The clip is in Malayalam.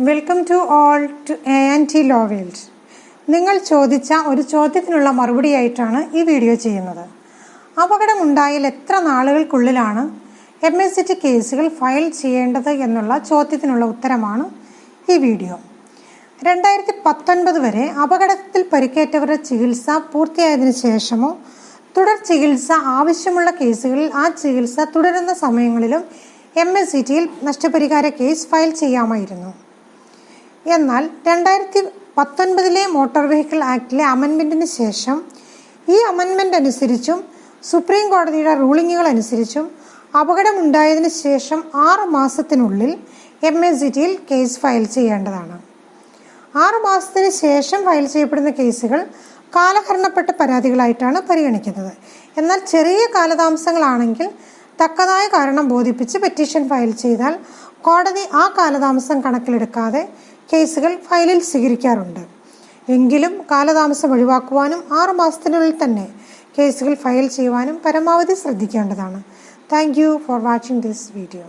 Welcome to all to ANT Law World. നിങ്ങൾ ചോദിച്ച ഒരു ചോദ്യത്തിനുള്ള മറുപടിയായിട്ടാണ് ഈ വീഡിയോ ചെയ്യുന്നത്. അപകടമുണ്ടായാൽ എത്ര നാളുകൾക്കുള്ളിലാണ് MSCT കേസുകൾ ഫയൽ ചെയ്യേണ്ടത് എന്നുള്ള ചോദ്യത്തിനുള്ള ഉത്തരമാണ് ഈ വീഡിയോ. 2019 വരെ അപകടത്തിൽ പരിക്കേറ്റവരുടെ ചികിത്സ പൂർത്തിയായതിനു ശേഷമോ തുടർ ചികിത്സ ആവശ്യമുള്ള കേസുകളിൽ ആ ചികിത്സ തുടരുന്ന സമയങ്ങളിലും MSCTയിൽ നഷ്ടപരിഹാര കേസ് ഫയൽ ചെയ്യാമായിരുന്നു. എന്നാൽ 2019 മോട്ടോർ വെഹിക്കിൾ ആക്ടിലെ അമെൻമെൻറ്റിന് ശേഷം ഈ അമെൻമെൻറ്റ് അനുസരിച്ചും സുപ്രീം കോടതിയുടെ റൂളിങ്ങുകൾ അനുസരിച്ചും അപകടമുണ്ടായതിനു ശേഷം 6 മാസത്തിനുള്ളിൽ MSCTയിൽ കേസ് ഫയൽ ചെയ്യേണ്ടതാണ്. 6 മാസത്തിന് ശേഷം ഫയൽ ചെയ്യപ്പെടുന്ന കേസുകൾ കാലഹരണപ്പെട്ട പരാതികളായിട്ടാണ് പരിഗണിക്കുന്നത്. എന്നാൽ ചെറിയ കാലതാമസങ്ങളാണെങ്കിൽ തക്കതായ കാരണം ബോധിപ്പിച്ച് പെറ്റീഷൻ ഫയൽ ചെയ്താൽ കോടതി ആ കാലതാമസം കണക്കിലെടുക്കാതെ കേസുകൾ ഫയലിൽ സ്വീകരിക്കാറുണ്ട്. എങ്കിലും കാലതാമസം ഒഴിവാക്കുവാനും 6 മാസത്തിനുള്ളിൽ തന്നെ കേസുകൾ ഫയൽ ചെയ്യുവാനും പരമാവധി ശ്രദ്ധിക്കേണ്ടതാണ്. Thank you for watching this video.